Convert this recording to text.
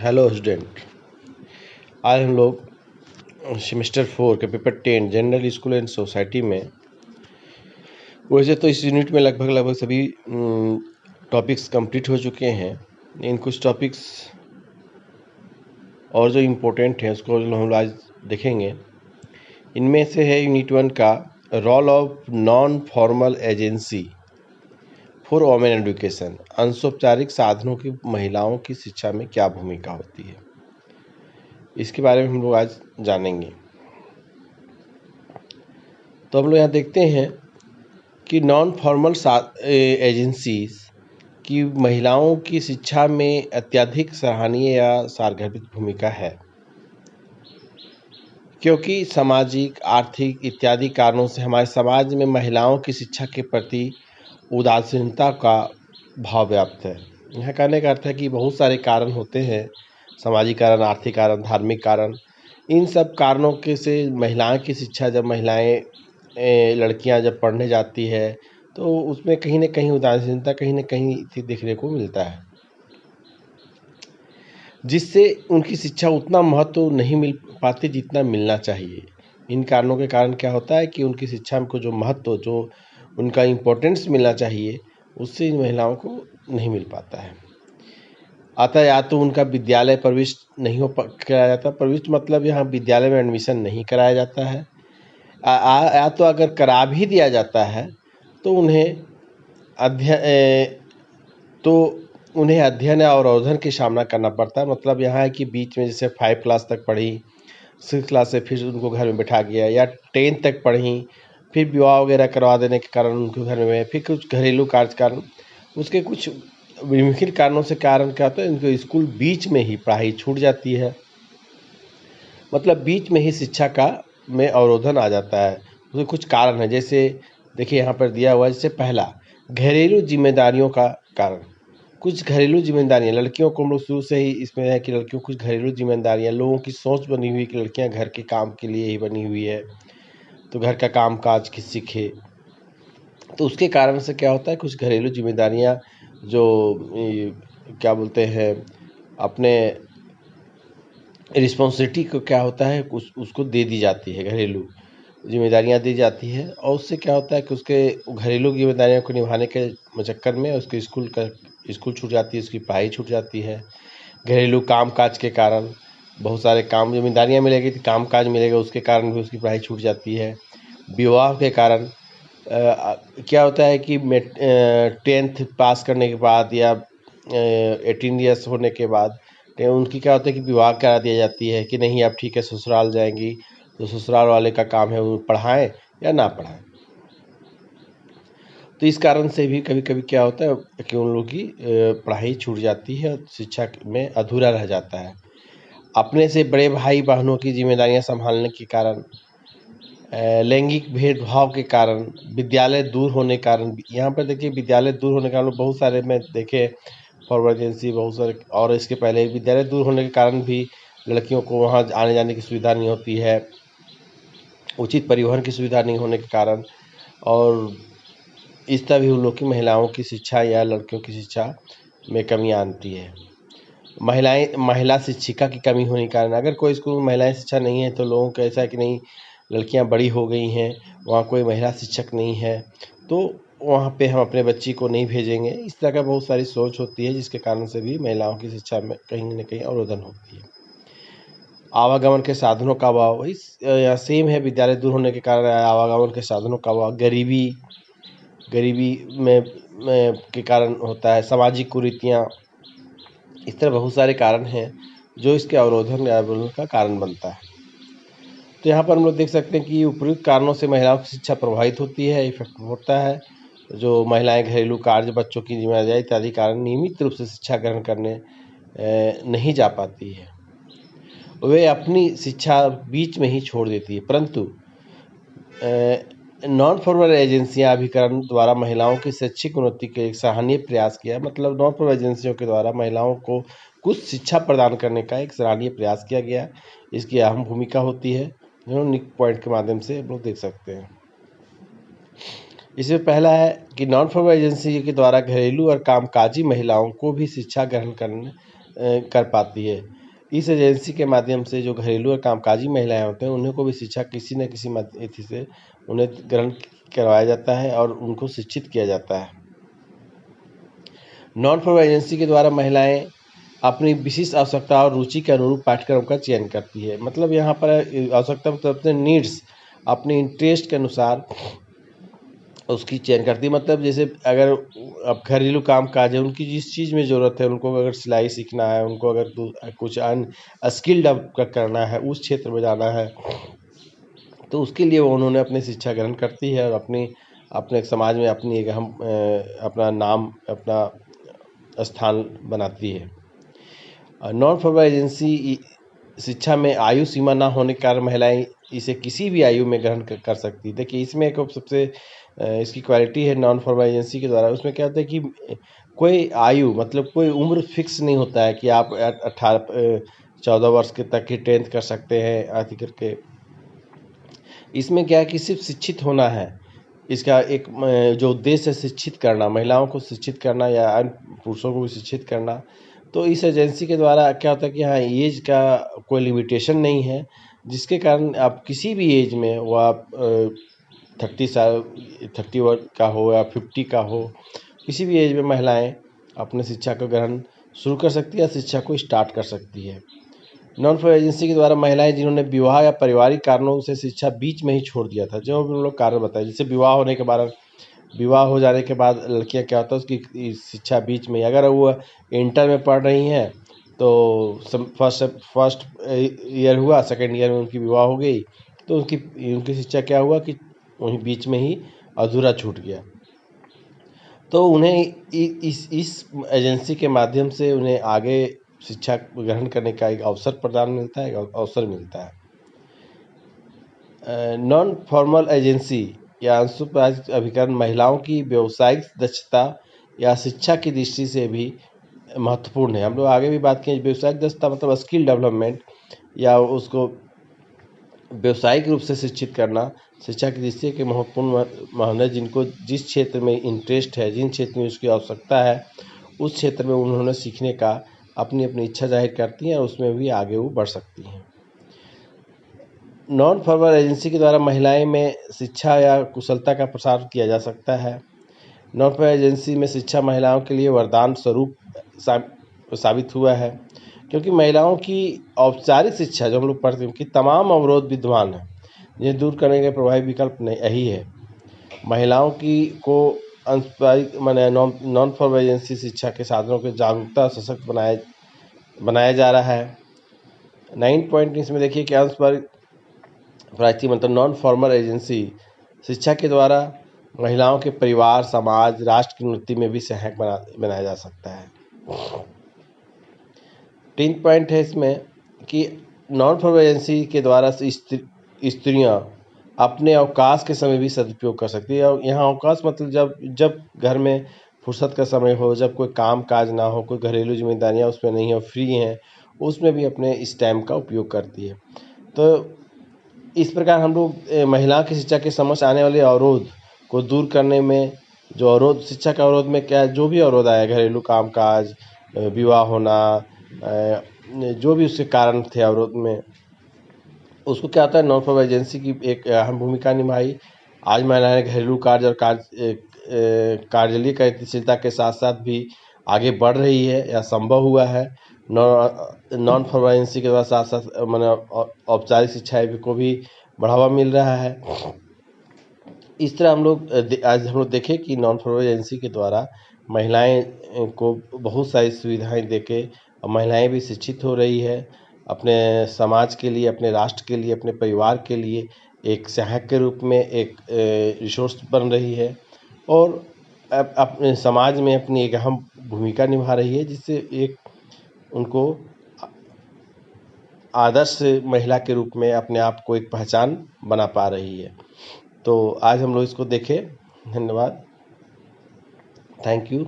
Hello student. आज हम लोग सेमेस्टर 4 के paper 10 general school and society में, वैसे तो इस यूनिट में लगभग सभी टॉपिक्स कंप्लीट हो चुके हैं। इन कुछ टॉपिक्स और जो इम्पोर्टेंट हैं उसको हम आज देखेंगे। इनमें से है यूनिट 1 का role of non formal agency for women education. अनौपचारिक साधनों की महिलाओं की शिक्षा में क्या भूमिका होती है, इसके बारे में हम लोग आज जानेंगे। तो हम लोग यहाँ देखते हैं कि नॉन फॉर्मल एजेंसीज की महिलाओं की शिक्षा में अत्यधिक सराहनीय या सार्वभौमिक भूमिका है, क्योंकि सामाजिक, आर्थिक इत्यादि कारणों से हमारे समाज में महिलाओं की शिक्षा के प्रति उदासीनता का भाव व्याप्त है। यह कहने का अर्थ है कि बहुत सारे कारण होते हैं, सामाजिक कारण, आर्थिक कारण, धार्मिक कारण। इन सब कारणों के से महिलाओं की शिक्षा, जब महिलाएं लड़कियां जब पढ़ने जाती है तो उसमें कहीं ना कहीं उदासीनता कहीं ना कहीं देखने को मिलता है, जिससे उनकी शिक्षा उतना महत्व नहीं मिल पाती जितना मिलना चाहिए। इन कारणों के कारण क्या होता है कि उनकी शिक्षा को जो महत्व, जो उनका इम्पोर्टेंस मिलना चाहिए, उससे इन महिलाओं को नहीं मिल पाता है। अतः या तो उनका विद्यालय प्रविष्ट नहीं कराया जाता, प्रविष्ट मतलब यहाँ विद्यालय में एडमिशन नहीं कराया जाता है, या तो अगर करा भी दिया जाता है तो उन्हें अध्ययन और अवरोधन की सामना करना पड़ता है। मतलब यहाँ है कि बीच में जैसे 5 क्लास तक पढ़ी, 6 क्लास से फिर उनको घर में बैठा गया, या 10 तक पढ़ी, फिर विवाह वगैरह करवा देने के कारण उनको घर में, फिर कुछ घरेलू कार्य कारण, उसके कुछ विभिन्न कारणों से कारण क्या होता है, उनको स्कूल बीच में ही पढ़ाई छूट जाती है। मतलब बीच में ही शिक्षा का में अवरोधन आ जाता है। उसके कुछ कारण है, जैसे देखिए यहाँ पर दिया हुआ है। जैसे पहला, घरेलू जिम्मेदारियों का कारण। कुछ घरेलू जिम्मेदारियाँ लड़कियों को, हम लोग शुरू से ही इसमें है कि लड़कियों को कुछ घरेलू जिम्मेदारियाँ, लोगों की सोच बनी हुई कि लड़कियाँ घर के काम के लिए ही बनी हुई है, तो घर का काम काज की सीखे। तो उसके कारण से क्या होता है, कुछ घरेलू जिम्मेदारियाँ जो क्या बोलते हैं, अपने रिस्पॉन्सिबिलिटी को क्या होता है उसको दे दी जाती है, घरेलू जिम्मेदारियां दी जाती है। और उससे क्या होता है कि उसके घरेलू जिम्मेदारियों को निभाने के चक्कर में उसके स्कूल छूट जाती है, उसकी पढ़ाई छूट जाती है। घरेलू काम काज के कारण बहुत सारे काम, जिम्मेदारियां मिलेगी तो काम काज मिलेगा, उसके कारण भी उसकी पढ़ाई छूट जाती है। विवाह के कारण क्या होता है कि 10th पास करने के बाद या 18 ईयर्स होने के बाद उनकी क्या होता है कि विवाह करा दिया जाती है कि नहीं, अब ठीक है, ससुराल जाएंगी, तो ससुराल वाले का काम है वो पढ़ाएं या ना पढ़ाएं। तो इस कारण से भी कभी कभी क्या होता है कि उन लोगों की पढ़ाई छूट जाती है और शिक्षा में अधूरा रह जाता है। अपने से बड़े भाई बहनों की जिम्मेदारियां संभालने के कारण, लैंगिक भेदभाव के कारण, विद्यालय दूर होने के कारण। यहाँ पर देखिए, विद्यालय दूर होने के कारण बहुत सारे में देखे फॉरवर्ड एजेंसी, बहुत सारे, और इसके पहले विद्यालय दूर होने के कारण भी लड़कियों को वहाँ आने जाने की सुविधा नहीं होती है, उचित परिवहन की सुविधा नहीं होने के कारण, और इस तरह भी उन लोग की महिलाओं की शिक्षा या लड़कियों की शिक्षा में कमी आती है। महिला शिक्षिका की कमी होने के कारण, अगर कोई स्कूल में महिलाएं शिक्षा नहीं है तो लोगों को ऐसा है कि नहीं, लड़कियां बड़ी हो गई हैं, वहाँ कोई महिला शिक्षक नहीं है, तो वहाँ पे हम अपने बच्ची को नहीं भेजेंगे। इस तरह का बहुत सारी सोच होती है, जिसके कारण से भी महिलाओं की शिक्षा में कहीं न कहीं अवरोधन होती है। आवागमन के साधनों का अभाव, इस यहाँ सेम है, विद्यालय दूर होने के कारण आवागमन के साधनों का अभाव, गरीबी में के कारण होता है, सामाजिक कुरीतियाँ। इस तरह बहुत सारे कारण हैं जो इसके अवरोधन या अवरोधन का कारण बनता है। तो यहाँ पर हम लोग देख सकते हैं कि उपयुक्त कारणों से महिलाओं की शिक्षा प्रभावित होती है, इफेक्ट होता है। जो महिलाएं घरेलू कार्य, बच्चों की जिम्मेदारी इत्यादि कारण नियमित रूप से शिक्षा ग्रहण करने नहीं जा पाती है, वे अपनी शिक्षा बीच में ही छोड़ देती है। परंतु नॉन फॉर्मल एजेंसियां अभिकरण द्वारा महिलाओं की शैक्षिक उन्नति के एक सराहनीय प्रयास किया। मतलब नॉन फॉर्मल एजेंसियों के द्वारा महिलाओं को कुछ शिक्षा प्रदान करने का एक सराहनीय प्रयास किया गया। इसकी अहम भूमिका होती है, जो पॉइंट के माध्यम से हम लोग देख सकते हैं। इसमें पहला है कि नॉन फॉर्मल एजेंसी के द्वारा घरेलू और कामकाजी महिलाओं को भी शिक्षा ग्रहण करने कर पाती है। इस एजेंसी के माध्यम से जो घरेलू और कामकाजी महिलाएं होते हैं उन्हें को भी शिक्षा किसी न किसी एथी से उन्हें ग्रहण करवाया जाता है और उनको शिक्षित किया जाता है। नॉन फॉर्मल एजेंसी के द्वारा महिलाएं अपनी विशिष्ट आवश्यकता और रुचि के अनुरूप पाठ्यक्रम का चयन करती है। मतलब यहाँ पर आवश्यकता मतलब अपने नीड्स, अपने इंटरेस्ट के अनुसार उसकी चयन करती है। मतलब जैसे अगर अब घरेलू काम काज है, उनकी जिस चीज़ में ज़रूरत है, उनको अगर सिलाई सीखना है, उनको अगर कुछ अन्य स्किल डेवलप करना है, उस क्षेत्र में जाना है, तो उसके लिए वो उन्होंने अपनी शिक्षा ग्रहण करती है और अपने समाज में अपनी एक अहम अपना नाम, अपना स्थान बनाती है। नॉन फॉर्मल एजेंसी शिक्षा में आयु सीमा ना होने के कारण महिलाएं इसे किसी भी आयु में ग्रहण कर सकती है। देखिए इसमें एक सबसे इसकी क्वालिटी है नॉन फॉर्मल एजेंसी के द्वारा, उसमें क्या होता है कि कोई आयु मतलब कोई उम्र फिक्स नहीं होता है कि आप 14 वर्ष के तक ही 10th कर सकते हैं आदि करके। इसमें क्या है कि सिर्फ शिक्षित होना है, इसका एक जो उद्देश्य है शिक्षित करना, महिलाओं को शिक्षित करना या अन्य पुरुषों को भी शिक्षित करना। तो इस एजेंसी के द्वारा क्या होता है कि हाँ एज का कोई लिमिटेशन नहीं है, जिसके कारण आप किसी भी एज में वो आप 30 साल 31 का हो या 50 का हो, किसी भी एज में महिलाएं अपने शिक्षा को ग्रहण शुरू कर सकती है या शिक्षा को स्टार्ट कर सकती है। नॉन फॉर्मल एजेंसी के द्वारा महिलाएं जिन्होंने विवाह या पारिवारिक कारणों से शिक्षा बीच में ही छोड़ दिया था, जो हम लोग कारण बताए, जैसे विवाह होने के बाद, विवाह हो जाने के बाद लड़कियां क्या होता है उसकी शिक्षा बीच में, अगर वो इंटर में पढ़ रही हैं तो फर्स्ट ईयर हुआ, सेकेंड ईयर में उनकी विवाह हो गई, तो उनकी शिक्षा क्या हुआ कि वहीं बीच में ही अधूरा छूट गया। तो उन्हें इस एजेंसी के माध्यम से उन्हें आगे शिक्षा ग्रहण करने का एक अवसर प्रदान मिलता है, अवसर मिलता है। नॉन फॉर्मल एजेंसी या अनसुपरवाइज्ड अभिकरण महिलाओं की व्यावसायिक दक्षता या शिक्षा की दृष्टि से भी महत्वपूर्ण है। हम लोग आगे भी बात किए, व्यावसायिक दक्षता मतलब स्किल डेवलपमेंट या उसको व्यावसायिक रूप से शिक्षित करना शिक्षा की दृष्टि के महत्वपूर्ण है। जिनको जिस क्षेत्र में इंटरेस्ट है, जिन क्षेत्र में उसकी आवश्यकता है, उस क्षेत्र में उन्होंने सीखने का अपनी अपनी इच्छा जाहिर करती हैं और उसमें भी आगे वो बढ़ सकती हैं। नॉन फॉर्मल एजेंसी के द्वारा महिलाएं में शिक्षा या कुशलता का प्रसार किया जा सकता है। नॉन फॉर्मल एजेंसी में शिक्षा महिलाओं के लिए वरदान स्वरूप साबित हुआ है, क्योंकि महिलाओं की औपचारिक शिक्षा जो हम लोग पढ़ते हैं उनकी तमाम अवरोध विद्यमान है, जिन्हें दूर करने के प्रभावी विकल्प यही है। महिलाओं की को माने नॉन फॉर्मल एजेंसी शिक्षा के साधनों के जागरूकता सशक्त बनाया जा रहा है। 9 पॉइंट इसमें देखिए कि प्राची मतलब नॉन फॉर्मल एजेंसी शिक्षा के द्वारा महिलाओं के परिवार, समाज, राष्ट्र की उन्नति में भी सहायक बनाया जा सकता है। 3 पॉइंट है इसमें कि नॉन फॉर्मल एजेंसी के द्वारा स्त्रियां अपने अवकाश के समय भी सदुपयोग कर सकती है। और यहाँ अवकाश मतलब जब घर में फुर्सत का समय हो, जब कोई काम काज ना हो, कोई घरेलू जिम्मेदारियाँ उसमें नहीं हो, फ्री हैं, उसमें भी अपने इस टाइम का उपयोग करती है। तो इस प्रकार हम लोग महिलाओं की शिक्षा के समक्ष आने वाले अवरोध को दूर करने में, जो अवरोध शिक्षा का अवरोध में क्या जो भी अवरोध आया, घरेलू काम काज, विवाह होना, जो भी उसके कारण थे अवरोध में, उसको क्या होता है नॉन फॉर्मल एजेंसी की एक अहम भूमिका निभाई। आज महिलाएं घरेलू कार्य और कार्यालय कार्यशीलता के साथ साथ भी आगे बढ़ रही है या संभव हुआ है। नॉन फॉर्मल एजेंसी के द्वारा साथ साथ मैंने औपचारिक शिक्षा को भी बढ़ावा मिल रहा है। इस तरह आज हम लोग देखें कि नॉन फॉर्मल एजेंसी के द्वारा महिलाएं को बहुत सारी सुविधाएं देके और महिलाएं भी शिक्षित हो रही है, अपने समाज के लिए, अपने राष्ट्र के लिए, अपने परिवार के लिए एक सहायक के रूप में एक रिसोर्स बन रही है और अपने समाज में अपनी एक अहम भूमिका निभा रही है, जिससे एक उनको आदर्श महिला के रूप में अपने आप को एक पहचान बना पा रही है। तो आज हम लोग इसको देखें। धन्यवाद, थैंक यू।